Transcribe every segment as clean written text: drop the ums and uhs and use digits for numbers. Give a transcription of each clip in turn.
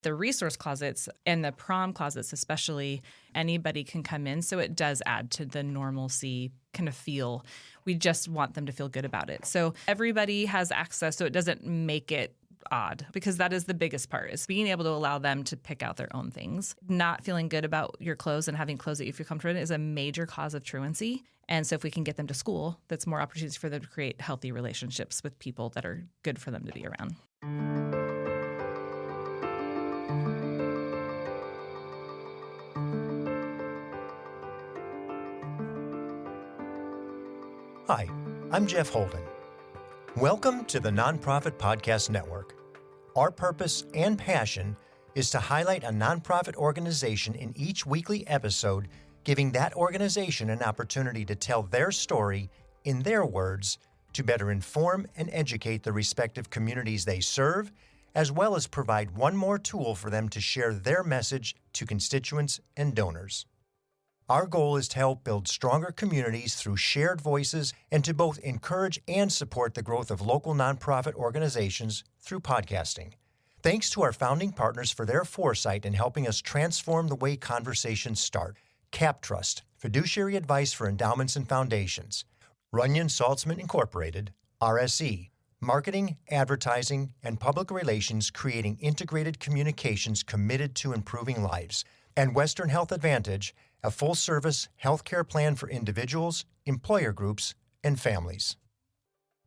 The resource closets and the prom closets especially, anybody can come in, so it does add to the normalcy kind of feel. We just want them to feel good about it. So everybody has access, so it doesn't make it odd, because that is the biggest part, is being able to allow them to pick out their own things. Not feeling good about your clothes and having clothes that you feel comfortable in is a major cause of truancy. And so if we can get them to school, that's more opportunities for them to create healthy relationships with people that are good for them to be around. Hi, I'm Jeff Holden. Welcome to the Nonprofit Podcast Network. Our purpose and passion is to highlight a nonprofit organization in each weekly episode, giving that organization an opportunity to tell their story in their words to better inform and educate the respective communities they serve, as well as provide one more tool for them to share their message to constituents and donors. Our goal is to help build stronger communities through shared voices and to both encourage and support the growth of local nonprofit organizations through podcasting. Thanks to our founding partners for their foresight in helping us transform the way conversations start. CapTrust, fiduciary advice for endowments and foundations. Runyon Saltzman Incorporated, RSE, marketing, advertising, and public relations creating integrated communications committed to improving lives. And Western Health Advantage, a full-service healthcare plan for individuals, employer groups, and families.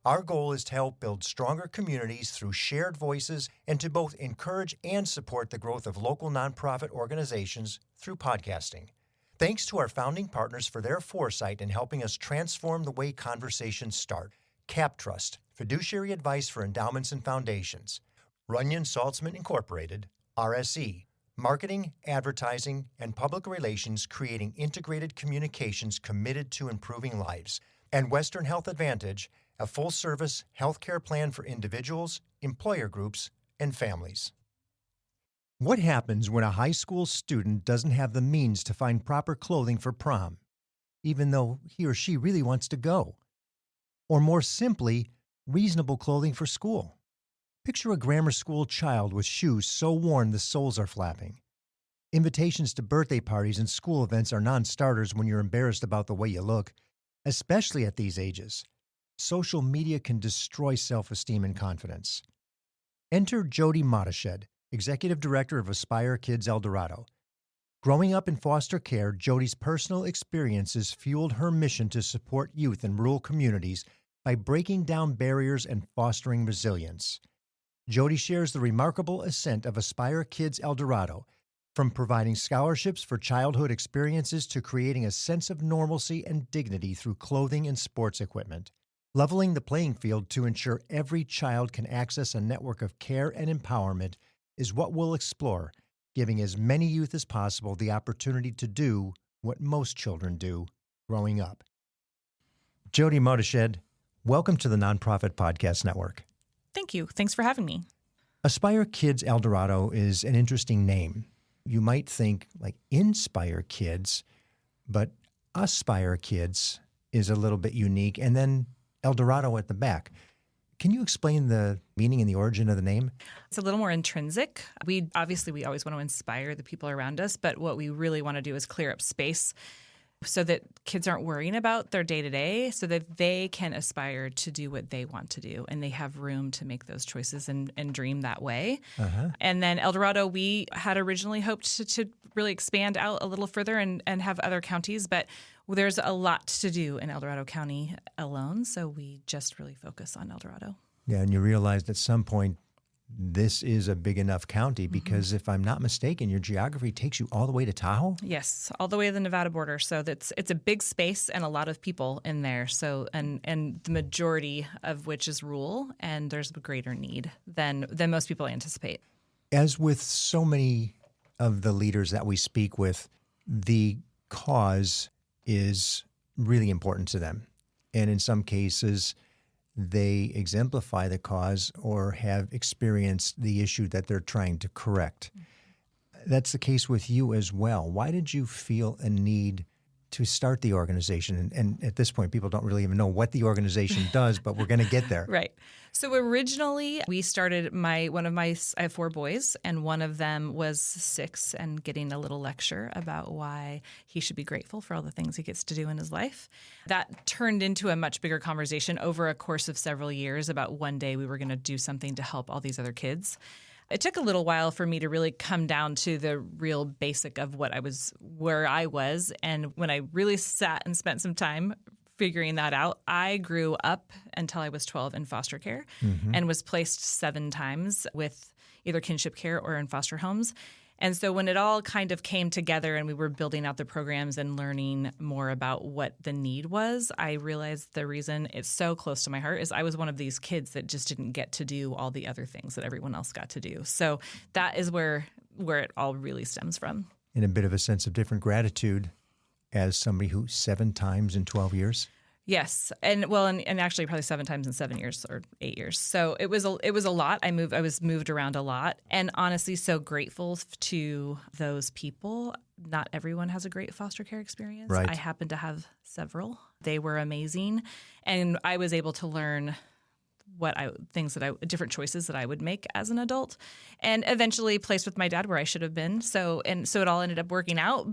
Our goal is to help build stronger communities through shared voices and to both encourage and support the growth of local nonprofit organizations through podcasting. Thanks to our founding partners for their foresight in helping us transform the way conversations start. CapTrust, fiduciary advice for endowments and foundations. Runyon Saltzman Incorporated, RSE, marketing, advertising, and public relations creating integrated communications committed to improving lives. And Western Health Advantage, a full-service healthcare plan for individuals, employer groups, and families. What happens when a high school student doesn't have the means to find proper clothing for prom, even though he or she really wants to go? Or more simply, reasonable clothing for school. Picture a grammar school child with shoes so worn the soles are flapping. Invitations to birthday parties and school events are non-starters when you're embarrassed about the way you look, especially at these ages. Social media can destroy self-esteem and confidence. Enter Jodi, Executive Director of Aspire Kids El Dorado. Growing up in foster care, Jodi's personal experiences fueled her mission to support youth in rural communities by breaking down barriers and fostering resilience. Jodi shares the remarkable ascent of Aspire Kids El Dorado, from providing scholarships for childhood experiences to creating a sense of normalcy and dignity through clothing and sports equipment. Leveling the playing field to ensure every child can access a network of care and empowerment is what we'll explore, giving as many youth as possible the opportunity to do what most children do growing up. Jodi Moteshed, welcome to the Nonprofit Podcast Network. Thank you. Thanks for having me. Aspire Kids El Dorado is an interesting name. You might think like Inspire Kids, but Aspire Kids is a little bit unique, and then El Dorado at the back. Can you explain the meaning and the origin of the name? It's a little more intrinsic. We always want to inspire the people around us, but what we really want to do is clear up space so that kids aren't worrying about their day-to-day, so that they can aspire to do what they want to do, and they have room to make those choices and dream that way. And then El Dorado, we had originally hoped to really expand out a little further and have other counties, but there's a lot to do in El Dorado County alone, so we just really focus on El Dorado. Yeah, and you realized at some point this is a big enough county because if I'm not mistaken, your geography takes you all the way to Tahoe? Yes, all the way to the Nevada border. So it's a big space and a lot of people in there. So and the majority of which is rural, and there's a greater need than most people anticipate. As with so many of the leaders that we speak with, the cause is really important to them. And in some cases, they exemplify the cause or have experienced the issue that they're trying to correct. That's the case with you as well. Why did you feel a need to start the organization? And at this point, people don't really even know what the organization does, but we're going to get there. Right. So originally we started I have 4 boys, and one of them was 6 and getting a little lecture about why he should be grateful for all the things he gets to do in his life. That turned into a much bigger conversation over a course of several years about one day we were going to do something to help all these other kids. It took a little while for me to really come down to the real basic of where I was. And when I really sat and spent some time figuring that out, I grew up until I was 12 in foster care and was placed 7 times with either kinship care or in foster homes. And so when it all kind of came together and we were building out the programs and learning more about what the need was, I realized the reason it's so close to my heart is I was one of these kids that just didn't get to do all the other things that everyone else got to do. So that is where it all really stems from. And a bit of a sense of different gratitude as somebody who 7 times in 12 years? Yes. And actually probably 7 times in 7 years or 8 years. So it was a lot. I was moved around a lot, and honestly so grateful to those people. Not everyone has a great foster care experience. Right. I happen to have several. They were amazing, and I was able to learn different choices that I would make as an adult, and eventually placed with my dad where I should have been. So it all ended up working out,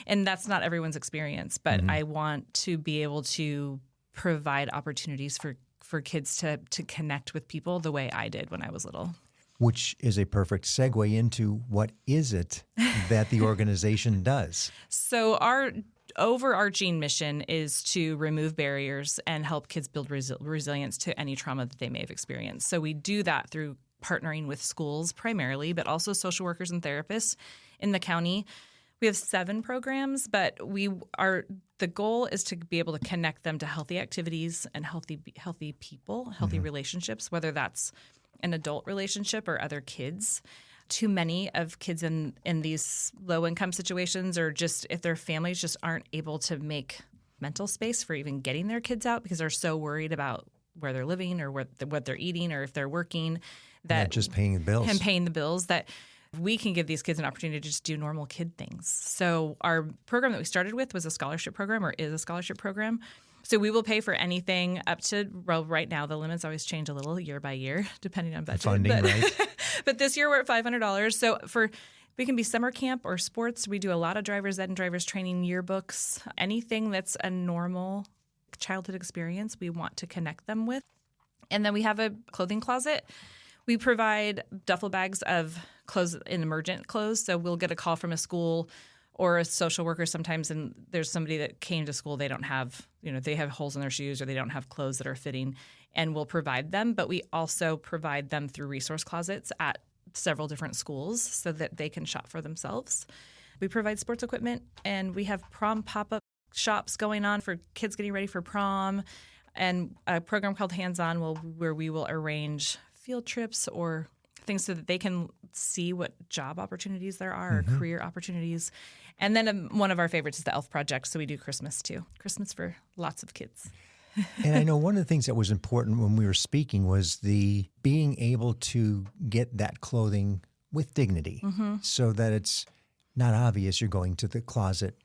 and that's not everyone's experience, but I want to be able to provide opportunities for kids to connect with people the way I did when I was little. Which is a perfect segue into what is it that the organization does? So our overarching mission is to remove barriers and help kids build resilience to any trauma that they may have experienced. So we do that through partnering with schools primarily, but also social workers and therapists in the county. We have 7 programs, but the goal is to be able to connect them to healthy activities and healthy people, healthy relationships, whether that's an adult relationship or other kids. Too many of kids in these low-income situations, or just if their families just aren't able to make mental space for even getting their kids out because they're so worried about where they're living or what they're eating or if they're working. Not just paying the bills. And paying the bills, that we can give these kids an opportunity to just do normal kid things. So our program that we started with was a scholarship program, or is a scholarship program. So we will pay for anything up to, right now, the limits always change a little year by year, depending on budget. Funding, right? But this year we're at $500. So we can be summer camp or sports. We do a lot of driver's ed and driver's training yearbooks. Anything that's a normal childhood experience, we want to connect them with. And then we have a clothing closet. We provide duffel bags of clothes, in emergent clothes. So we'll get a call from a school or a social worker sometimes, and there's somebody that came to school, they don't have, they have holes in their shoes or they don't have clothes that are fitting, and we'll provide them. But we also provide them through resource closets at several different schools so that they can shop for themselves. We provide sports equipment, and we have prom pop-up shops going on for kids getting ready for prom, and a program called Hands On where we will arrange field trips or things so that they can see what job opportunities there are or career opportunities. And then one of our favorites is the ELF Project, so we do Christmas too. Christmas for lots of kids. And I know one of the things that was important when we were speaking was the being able to get that clothing with dignity so that it's not obvious you're going to the closet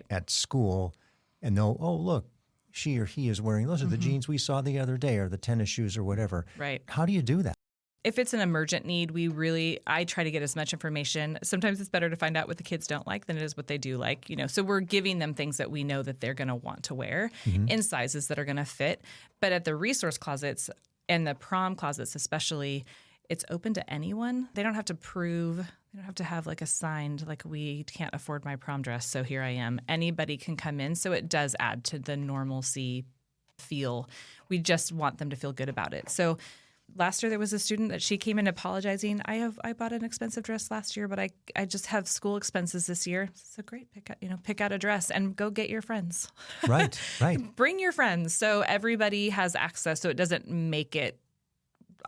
at school and know, oh, look, she or he is wearing, those are the jeans we saw the other day or the tennis shoes or whatever. Right. How do you do that? If it's an emergent need, I try to get as much information. Sometimes it's better to find out what the kids don't like than it is what they do like. So we're giving them things that we know that they're going to want to wear in sizes that are going to fit. But at the resource closets and the prom closets especially, it's open to anyone. They don't have to prove, they don't have to have like a signed, like, we can't afford my prom dress, so here I am. Anybody can come in. So it does add to the normalcy feel. We just want them to feel good about it. So last year there was a student that she came in apologizing. I bought an expensive dress last year, but I just have school expenses this year. So great, pick out a dress and go get your friends. Right. Bring your friends so everybody has access, so it doesn't make it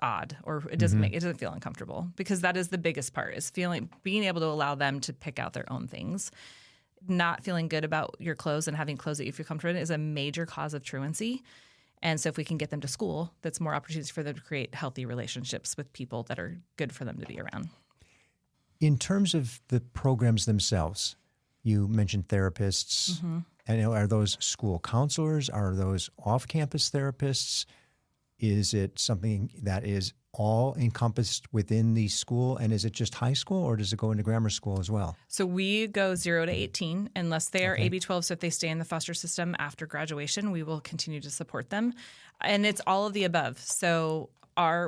odd or it doesn't feel uncomfortable, because that is the biggest part, is being able to allow them to pick out their own things. Not feeling good about your clothes and having clothes that you feel comfortable in is a major cause of truancy. And so if we can get them to school, that's more opportunities for them to create healthy relationships with people that are good for them to be around. In terms of the programs themselves, you mentioned therapists And are those school counselors? Are those off-campus therapists? Is it something that is all encompassed within the school? And is it just high school, or does it go into grammar school as well? So we go 0 to 18 unless they are Okay. AB-12. So if they stay in the foster system after graduation, we will continue to support them. And it's all of the above. So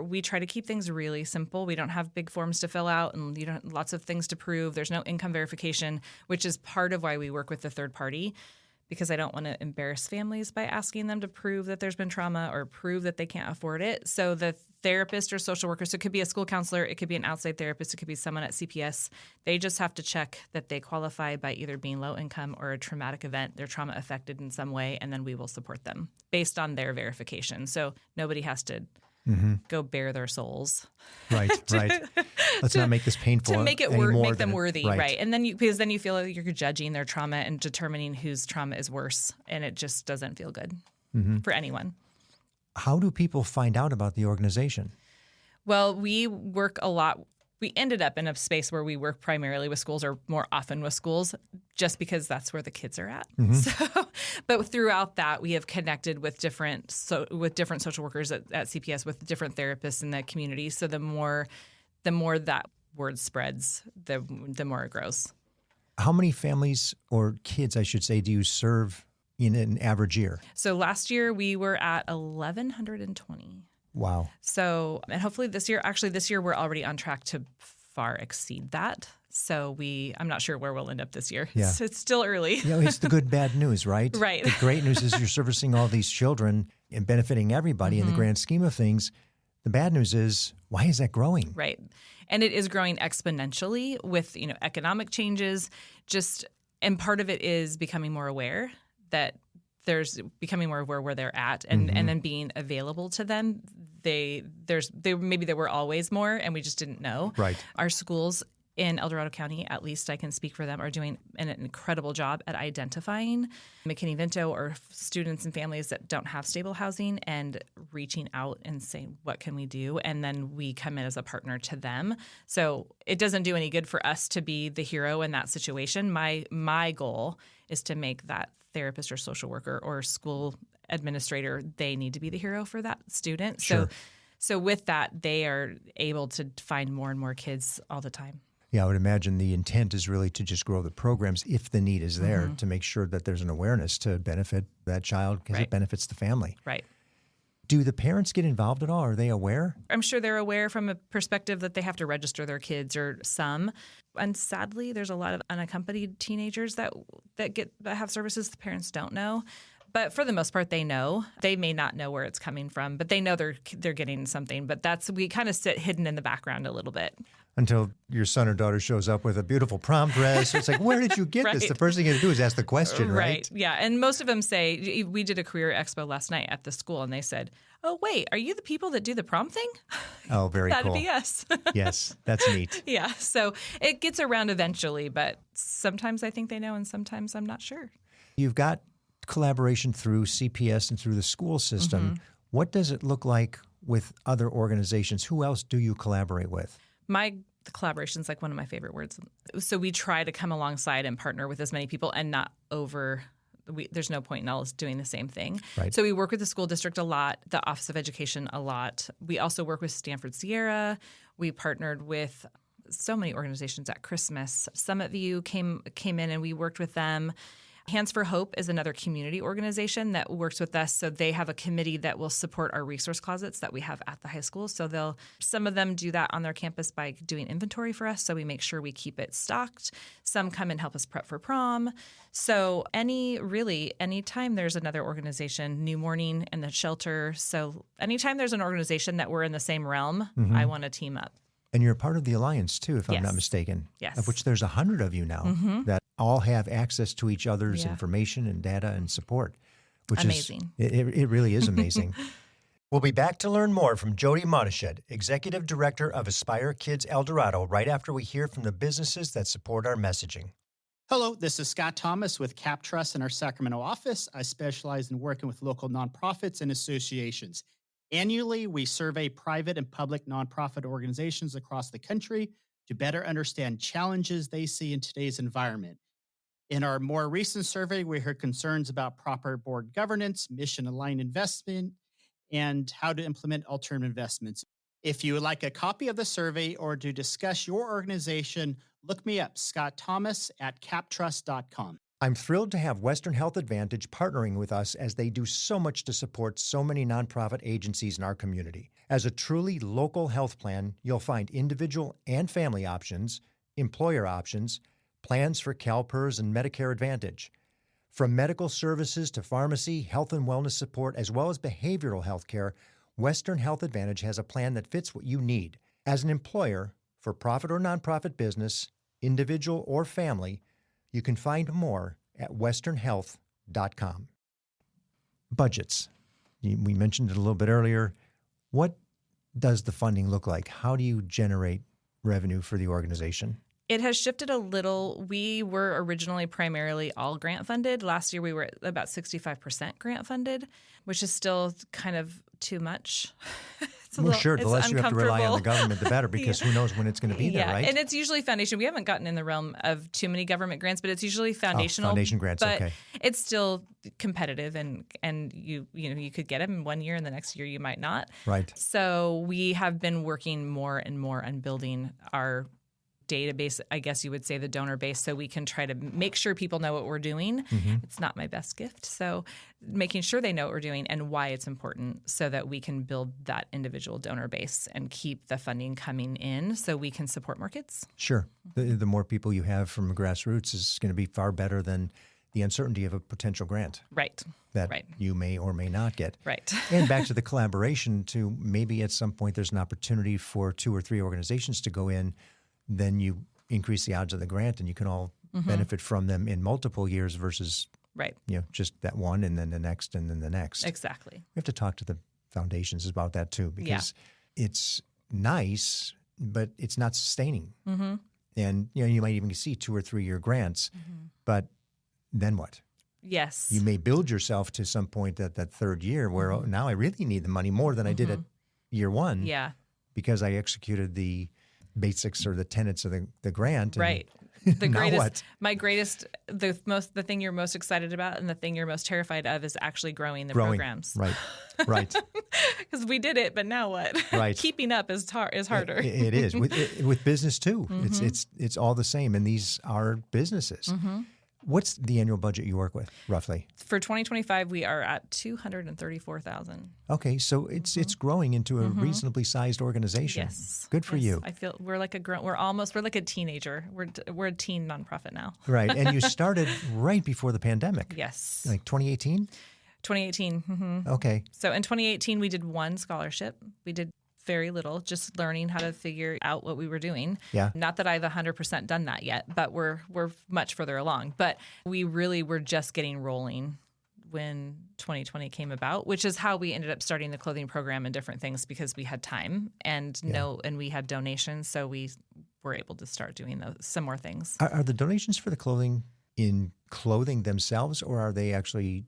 we try to keep things really simple. We don't have big forms to fill out and lots of things to prove. There's no income verification, which is part of why we work with the third party, because I don't want to embarrass families by asking them to prove that there's been trauma or prove that they can't afford it. So the therapist or social worker, so it could be a school counselor, it could be an outside therapist, it could be someone at CPS. They just have to check that they qualify by either being low income or a traumatic event, they're trauma affected in some way, and then we will support them based on their verification. So nobody has to go bare their souls. Right, right. Let's not make this painful to make it make them worthy, right? And then because then you feel like you're judging their trauma and determining whose trauma is worse, and it just doesn't feel good for anyone. How do people find out about the organization? Well, we work a lot. We ended up in a space where we work primarily with schools, or more often with schools, just because that's where the kids are at. So, but throughout that, we have connected with different social workers at CPS, with different therapists in the community. So the more that word spreads, the more it grows. How many families, or kids, I should say, do you serve in an average year? So last year we were at 1,120. Wow. So, and hopefully this year we're already on track to far exceed that. So I'm not sure where we'll end up this year. Yeah. It's still early. It's the good, bad news, right? Right. The great news is you're servicing all these children and benefiting everybody in the grand scheme of things. The bad news is, why is that growing? Right. And it is growing exponentially with, economic changes, and part of it is becoming more aware that becoming more aware where they're at, and then being available to them. Maybe there were always more and we just didn't know. Right. Our schools in El Dorado County, at least I can speak for them, are doing an incredible job at identifying McKinney-Vento or students and families that don't have stable housing and reaching out and saying, what can we do? And then we come in as a partner to them. So it doesn't do any good for us to be the hero in that situation. My goal is to make that therapist or social worker or school administrator, they need to be the hero for that student. Sure. So with that, they are able to find more and more kids all the time. Yeah, I would imagine the intent is really to just grow the programs if the need is there, to make sure that there's an awareness to benefit that child because it benefits the family. Right. Do the parents get involved at all? Are they aware? I'm sure they're aware from a perspective that they have to register their kids, or some. And sadly, there's a lot of unaccompanied teenagers that have services the parents don't know. But for the most part, they know. They may not know where it's coming from, but they know they're getting something. But we kind of sit hidden in the background a little bit. Until your son or daughter shows up with a beautiful prom dress. It's like, where did you get this? The first thing you have to do is ask the question, right? Yeah. And most of them say, we did a career expo last night at the school, and they said, oh, wait, are you the people that do the prom thing? Oh, very cool. That'd be us. Yes, that's neat. Yeah. So it gets around eventually, but sometimes I think they know and sometimes I'm not sure. You've got collaboration through CPS and through the school system. What does it look like with other organizations? Who else do you collaborate with? The collaboration is like one of my favorite words. So we try to come alongside and partner with as many people and not there's no point in us doing the same thing. Right. So we work with the school district a lot, the Office of Education a lot. We also work with Stanford Sierra. We partnered with so many organizations at Christmas. Summit View came in and we worked with them. Hands for Hope is another community organization that works with us. So they have a committee that will support our resource closets that we have at the high school. So some of them do that on their campus by doing inventory for us. So we make sure we keep it stocked. Some come and help us prep for prom. So anytime there's another organization, New Morning and the shelter. So anytime there's an organization that we're in the same realm, I want to team up. And you're a part of the Alliance, too, if I'm Yes. not mistaken. Yes. Of which there's 100 of you now that all have access to each other's information and data and support. Which Amazing. It really is amazing. We'll be back to learn more from Jodi Monished, Executive Director of Aspire Kids El Dorado, right after we hear from the businesses that support our messaging. Hello, this is Scott Thomas with Cap Trust in our Sacramento office. I specialize in working with local nonprofits and associations. Annually, we survey private and public nonprofit organizations across the country to better understand challenges they see in today's environment. In our more recent survey, we heard concerns about proper board governance, mission-aligned investment, and how to implement alternative investments. If you would like a copy of the survey or to discuss your organization, look me up, Scott Thomas at captrust.com. I'm thrilled to have Western Health Advantage partnering with us as they do so much to support so many nonprofit agencies in our community. As a truly local health plan, you'll find individual and family options, employer options, plans for CalPERS and Medicare Advantage. From medical services to pharmacy, health and wellness support, as well as behavioral health care, Western Health Advantage has a plan that fits what you need. As an employer, for profit or nonprofit business, individual or family, you can find more at westernhealth.com. Budgets. We mentioned it a little bit earlier. What does the funding look like? How do you generate revenue for the organization? It has shifted a little. We were originally primarily all grant funded. Last year we were at about 65% grant funded, which is still kind of too much. Sure. The less you have to rely on the government, the better, because who knows when it's going to be there, right? And it's usually foundation. We haven't gotten in the realm of too many government grants, but it's usually foundational. Foundation grants, but okay. It's still competitive, and you could get them in 1 year, and the next year you might not. Right. So we have been working more and more on building our database, I guess you would say the donor base, so we can try to make sure people know what we're doing. Mm-hmm. It's not my best gift. So making sure they know what we're doing and why it's important so that we can build that individual donor base and keep the funding coming in so we can support more kids. Sure. The more people you have from grassroots is going to be far better than the uncertainty of a potential grant. Right. That you may or may not get. Right. And back to the collaboration, to maybe at some point there's an opportunity for 2 or 3 organizations to go in. Then you increase the odds of the grant, and you can all benefit from them in multiple years versus just that one, and then the next, and then the next. Exactly. We have to talk to the foundations about that too, because it's nice, but it's not sustaining. Mm-hmm. And you might even see 2 or 3 year grants, but then what? Yes. You may build yourself to some point at that 3rd year where now I really need the money more than I did at year 1. Yeah. Because I executed the basics or the tenets of the grant. Right. The greatest, the thing you're most excited about and the thing you're most terrified of is actually growing the programs. Right. Right. Because we did it, but now what? Right. Keeping up is harder. It is with business too. Mm-hmm. It's all the same, and these are businesses. Mm-hmm. What's the annual budget you work with, roughly? For 2025, we are at $234,000. Okay, so it's growing into a reasonably sized organization. Yes, good for you. I feel we're like a teenager. We're a teen nonprofit now. Right, and you started right before the pandemic. Yes, like 2018. 2018. Mm-hmm. Okay. So in 2018, we did 1 scholarship. We did very little, just learning how to figure out what we were doing. Yeah. Not that I've 100% done that yet, but we're much further along. But we really were just getting rolling when 2020 came about, which is how we ended up starting the clothing program and different things, because we had time and we had donations, so we were able to start doing some more things. Are the donations for the clothing in clothing themselves, or are they actually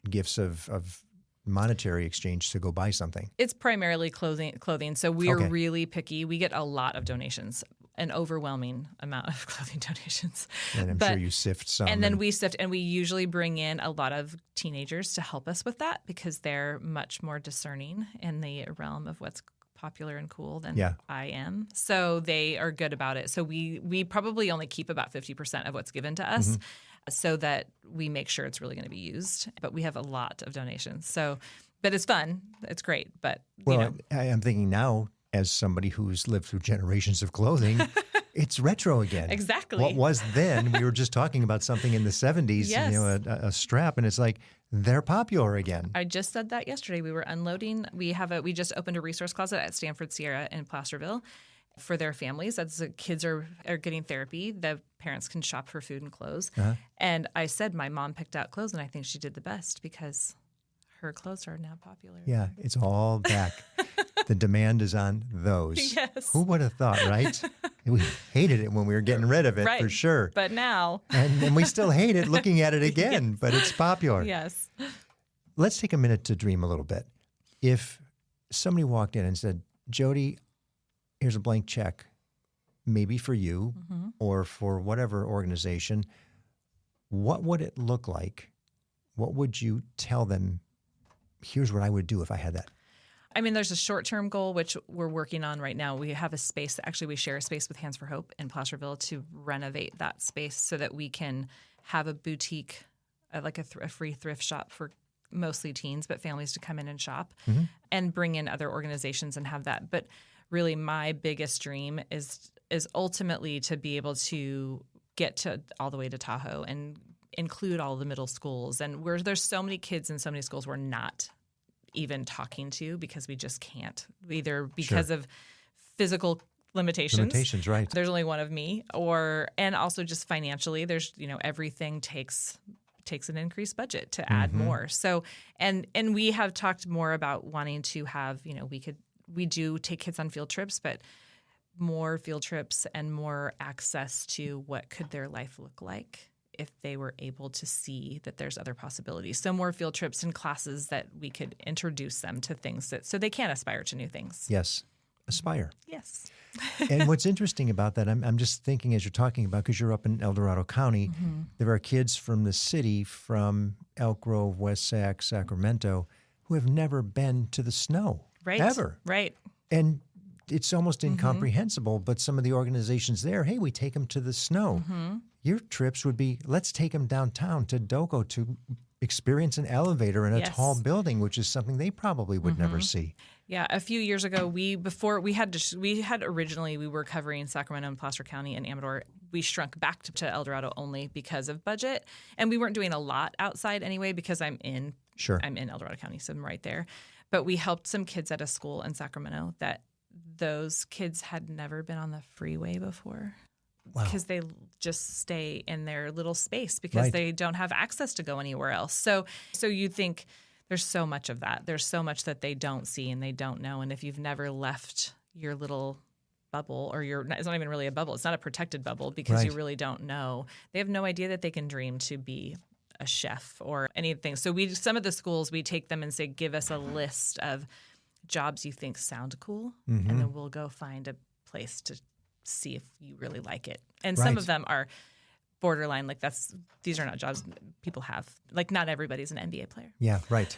gifts of monetary exchange to go buy something? It's primarily clothing. So we're really picky. We get a lot of donations, an overwhelming amount of clothing donations. And I'm sure you sift some. And then we sift, and we usually bring in a lot of teenagers to help us with that, because they're much more discerning in the realm of what's popular and cool than I am. So they are good about it. So we probably only keep about 50% of what's given to us. Mm-hmm. So that we make sure it's really going to be used. But we have a lot of donations. So, but it's fun. It's great. But, I'm thinking now, as somebody who's lived through generations of clothing, it's retro again. Exactly. What was then, we were just talking about something in the 70s, a strap, and it's like, they're popular again. I just said that yesterday. We were unloading. We just opened a resource closet at Stanford Sierra in Placerville for their families. As the kids are getting therapy, the parents can shop for food and clothes. Uh-huh. And I said my mom picked out clothes, and I think she did the best because her clothes are now popular. Yeah, it's all back. The demand is on those. Yes. Who would have thought, right? We hated it when we were getting rid of it, for sure. But now. And we still hate it looking at it again, but it's popular. Yes. Let's take a minute to dream a little bit. If somebody walked in and said, Jodi, here's a blank check, maybe for you or for whatever organization, what would it look like? What would you tell them? Here's what I would do if I had that. I mean, there's a short-term goal, which we're working on right now. We have a space. Actually, we share a space with Hands for Hope in Placerville to renovate that space so that we can have a boutique, like a free thrift shop for mostly teens, but families to come in and shop and bring in other organizations and have that. But really, my biggest dream is ultimately to be able to get to all the way to Tahoe and include all the middle schools. And there's so many kids in so many schools we're not even talking to because we just can't, either because of physical limitations, right? There's only one of me, and also just financially, there's everything takes an increased budget to add more. So and we have talked more about wanting to have we do take kids on field trips, but more field trips and more access to what could their life look like if they were able to see that there's other possibilities. So more field trips and classes that we could introduce them to things so they can aspire to new things. Yes. Aspire. Yes. And what's interesting about that, I'm just thinking as you're talking about, because you're up in El Dorado County, there are kids from the city, from Elk Grove, West Sac, Sacramento, who have never been to the snow. Right. Ever. Right. And it's almost incomprehensible, but some of the organizations there, hey, we take them to the snow. Your trips would be, let's take them downtown to Doco to experience an elevator in a tall building, which is something they probably would never see. Yeah, a few years ago, we were covering Sacramento and Placer County and Amador. We shrunk back to El Dorado only because of budget, and we weren't doing a lot outside anyway because I'm in El Dorado County, so I'm right there. But we helped some kids at a school in Sacramento that those kids had never been on the freeway before. Wow. Because they just stay in their little space because they don't have access to go anywhere else. So you think there's so much of that. There's so much that they don't see and they don't know. And if you've never left your little bubble, or it's not even really a bubble, it's not a protected bubble because you really don't know. They have no idea that they can dream to be a chef or anything. So some of the schools, we take them and say, give us a list of jobs you think sound cool, and then we'll go find a place to see if you really like it. And some of them are borderline, like these are not jobs people have. Like not everybody's an NBA player. Yeah, right.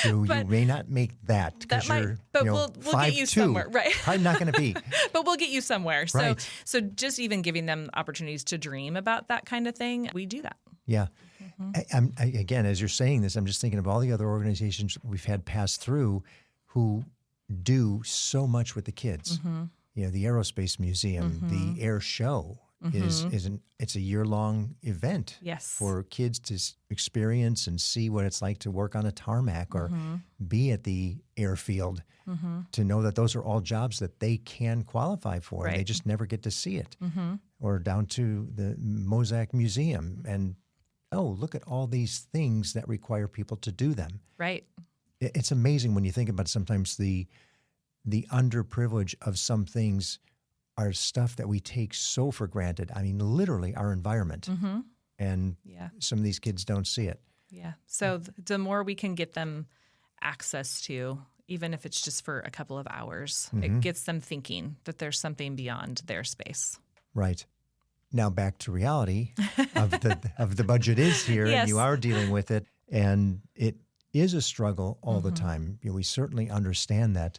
You may not make that because you're we'll get you somewhere. Right. Probably not going to be. But we'll get you somewhere. So just even giving them opportunities to dream about that kind of thing, we do that. Yeah. Again, as you're saying this, I'm just thinking of all the other organizations we've had pass through who do so much with the kids. The Aerospace Museum, the Air Show it's a year-long event for kids to experience and see what it's like to work on a tarmac or be at the airfield, to know that those are all jobs that they can qualify for. They just never get to see it. Or down to the Mosaic Museum and, look at all these things that require people to do them. Right. It's amazing when you think about sometimes the underprivilege of some things are stuff that we take so for granted. I mean, literally our environment. And some of these kids don't see it. Yeah. So the more we can get them access to, even if it's just for a couple of hours, it gets them thinking that there's something beyond their space. Right. Now back to reality of the budget is here, and you are dealing with it, and it is a struggle all the time. We certainly understand that.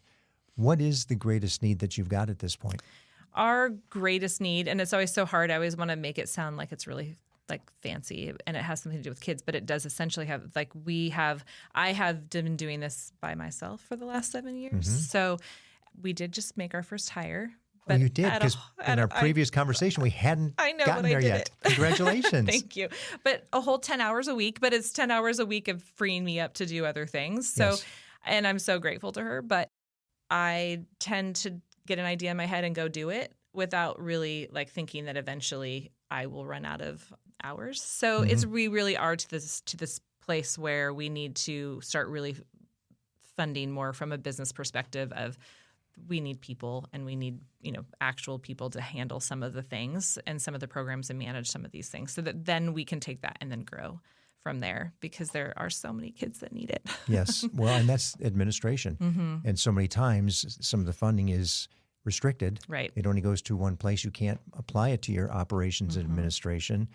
What is the greatest need that you've got at this point? Our greatest need, and it's always so hard, I always want to make it sound like it's really like fancy and it has something to do with kids, but it does essentially have, like I have been doing this by myself for the last 7 years. So we did just make our first hire. But you did, because in our previous conversation, we hadn't gotten there yet. Congratulations. Thank you. But a whole 10 hours a week, but it's 10 hours a week of freeing me up to do other things. So, and I'm so grateful to her, but I tend to get an idea in my head and go do it without really like thinking that eventually I will run out of hours. So we really are to this place where we need to start really funding more from a business perspective of we need people and we need, actual people to handle some of the things and some of the programs and manage some of these things so that then we can take that and then grow from there, because there are so many kids that need it. Yes. Well, and that's administration. And so many times some of the funding is restricted. Right. It only goes to one place. You can't apply it to your operations administration.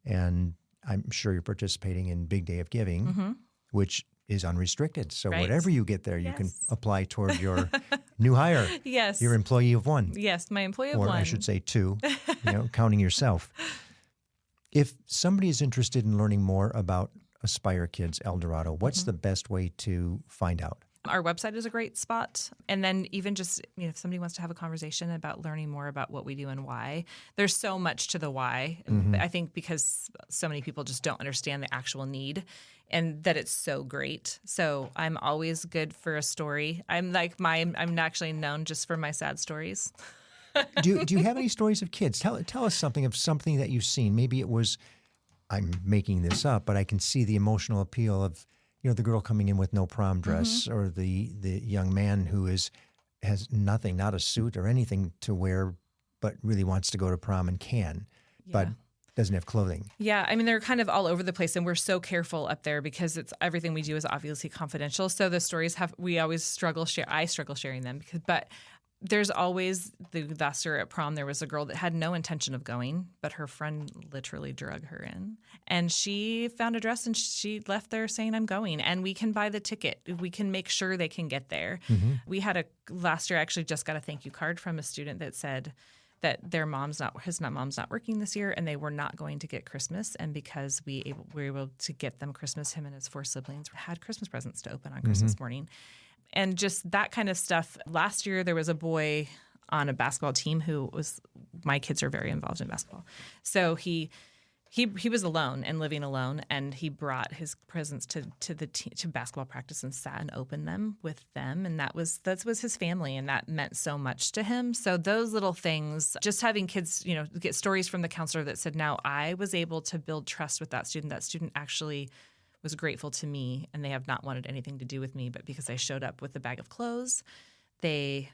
And I'm sure you're participating in Big Day of Giving, which is unrestricted. So Right. whatever you get there, you can Yes. apply toward your new hire, Yes. your employee of one. Yes, my employee of Or one. I should say two, counting yourself. If somebody is interested in learning more about Aspire Kids El Dorado, what's the best way to find out? Our website is a great spot. And then even just, if somebody wants to have a conversation about learning more about what we do and why, there's so much to the why. I think because so many people just don't understand the actual need and that it's so great. So I'm always good for a story. I'm actually known just for my sad stories. Do you have any stories of kids? Tell us something of something that you've seen. Maybe it was, I'm making this up, but I can see the emotional appeal of, the girl coming in with no prom dress, or the young man who has nothing, not a suit or anything to wear, but really wants to go to prom and can, but doesn't have clothing. Yeah, I mean, they're kind of all over the place, and we're so careful up there because everything we do is obviously confidential. So the stories we always struggle sharing them but there's always last year at prom, there was a girl that had no intention of going, but her friend literally drug her in. And she found a dress and she left there saying, I'm going. And we can buy the ticket. We can make sure they can get there. We had last year actually just got a thank you card from a student that said that their mom's not working this year and they were not going to get Christmas. And because we were able to get them Christmas, him and his 4 siblings had Christmas presents to open on Christmas morning. And just that kind of stuff. Last year, there was a boy on a basketball team my kids are very involved in basketball. So he was alone and living alone, and he brought his presents to basketball practice and sat and opened them with them. And that was his family, and that meant so much to him. So those little things, just having kids, get stories from the counselor that said, now I was able to build trust with that student. That student actually was grateful to me, and they have not wanted anything to do with me, but because I showed up with a bag of clothes, they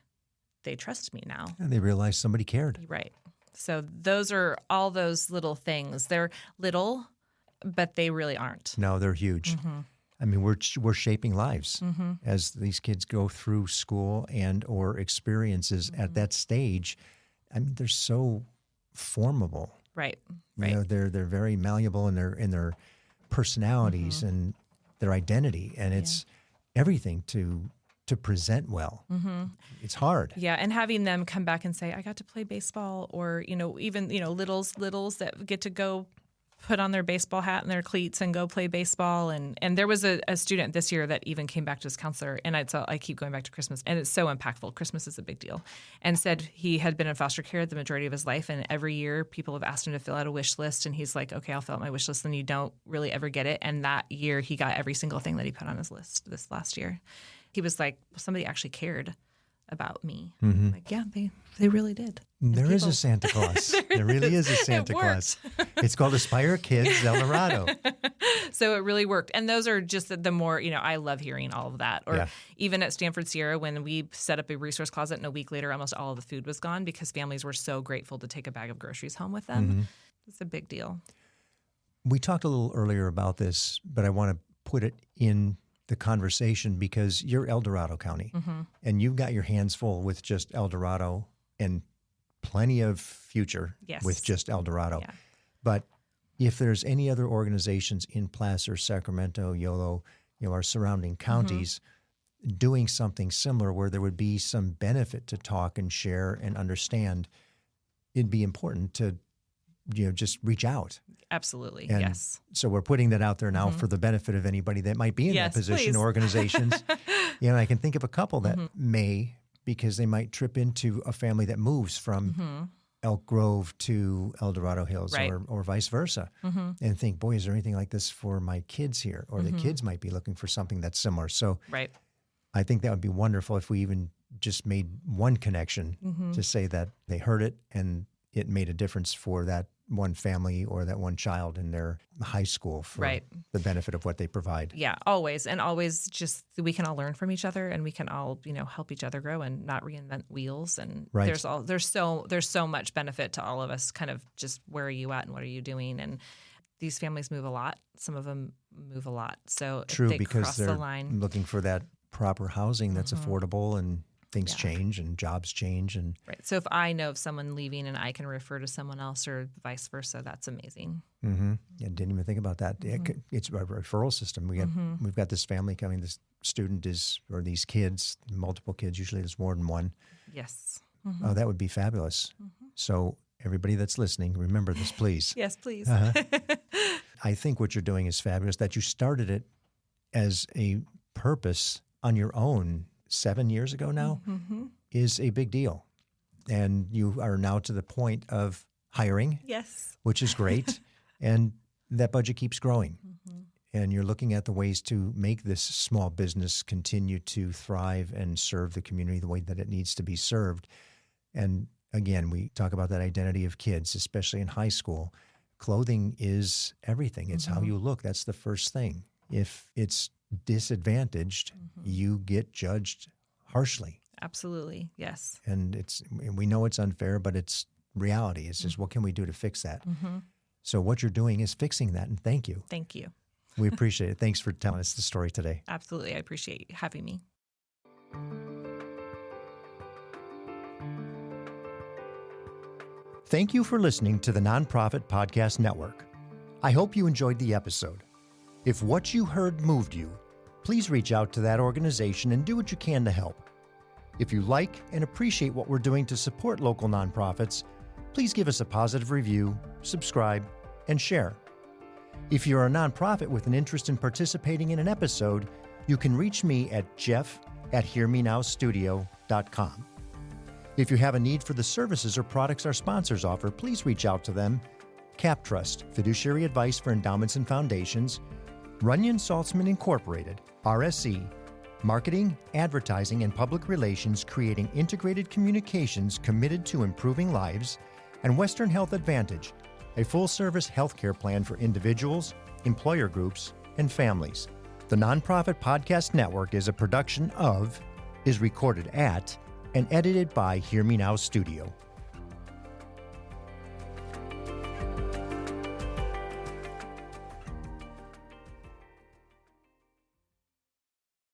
trust me now. And they realized somebody cared. Right. So those are all those little things. They're little, but they really aren't. No, they're huge. I mean, we're shaping lives as these kids go through school and or experiences at that stage. I mean, they're so formable. Right. They're very malleable in their personalities and their identity, and it's everything to present well. It's hard. Yeah, and having them come back and say, I got to play baseball, or, even, littles that get to go put on their baseball hat and their cleats and go play baseball. And there was a student this year that even came back to his counselor, and I keep going back to Christmas, and it's so impactful. Christmas is a big deal. And said he had been in foster care the majority of his life, and every year people have asked him to fill out a wish list, and he's like, okay, I'll fill out my wish list, and you don't really ever get it. And that year he got every single thing that he put on his list this last year. He was like, well, somebody actually cared about me. Like, yeah, they really did. There is a Santa Claus. There really is a Santa Claus. It's called Aspire Kids El Dorado. So it really worked. And those are just the more, I love hearing all of that. Or even at Stanford Sierra, when we set up a resource closet and a week later, almost all of the food was gone because families were so grateful to take a bag of groceries home with them. It's a big deal. We talked a little earlier about this, but I want to put it in the conversation because you're El Dorado County and you've got your hands full with just El Dorado and plenty of future with just El Dorado. Yeah. But if there's any other organizations in Placer, Sacramento, Yolo, our surrounding counties doing something similar where there would be some benefit to talk and share and understand, it'd be important to just reach out. Absolutely. And yes. So we're putting that out there now for the benefit of anybody that might be in that position, organizations. I can think of a couple that may, because they might trip into a family that moves from Elk Grove to El Dorado Hills or vice versa and think, boy, is there anything like this for my kids here? Or the kids might be looking for something that's similar. So I think that would be wonderful if we even just made one connection to say that they heard it and it made a difference for that one family or that one child in their high school for the benefit of what they provide. Yeah, always. And always just we can all learn from each other and we can all, help each other grow and not reinvent wheels. And there's so much benefit to all of us, kind of just where are you at and what are you doing? And these families move a lot. Some of them move a lot. So true, if they because cross they're the line, looking for that proper housing that's affordable and things change and jobs change. And Right. So if I know of someone leaving and I can refer to someone else or vice versa, that's amazing. Yeah, didn't even think about that. It's a referral system. We've got this family coming. This student or these kids, multiple kids. Usually there's more than one. Yes. Oh, that would be fabulous. So everybody that's listening, remember this, please. Yes, please. I think what you're doing is fabulous. That you started it as a purpose on your own 7 years ago now is a big deal. And you are now to the point of hiring, Yes. which is great. And that budget keeps growing. And you're looking at the ways to make this small business continue to thrive and serve the community the way that it needs to be served. And again, we talk about that identity of kids, especially in high school. Clothing is everything. It's how you look. That's the first thing. If it's disadvantaged, you get judged harshly. Absolutely. Yes. And we know it's unfair, but it's reality. It's just, what can we do to fix that? So what you're doing is fixing that, and thank you. Thank you. We appreciate it. Thanks for telling us the story today. Absolutely. I appreciate you having me. Thank you for listening to the Nonprofit Podcast Network. I hope you enjoyed the episode. If what you heard moved you, please reach out to that organization and do what you can to help. If you like and appreciate what we're doing to support local nonprofits, please give us a positive review, subscribe, and share. If you're a nonprofit with an interest in participating in an episode, you can reach me at jeff@hearmenowstudio.com. If you have a need for the services or products our sponsors offer, please reach out to them. CapTrust, fiduciary advice for endowments and foundations. Runyon Saltzman Incorporated, RSE, marketing, advertising, and public relations, creating integrated communications committed to improving lives. And Western Health Advantage, a full-service healthcare plan for individuals, employer groups, and families. The Nonprofit Podcast Network is a production of, is recorded at, and edited by Hear Me Now Studio.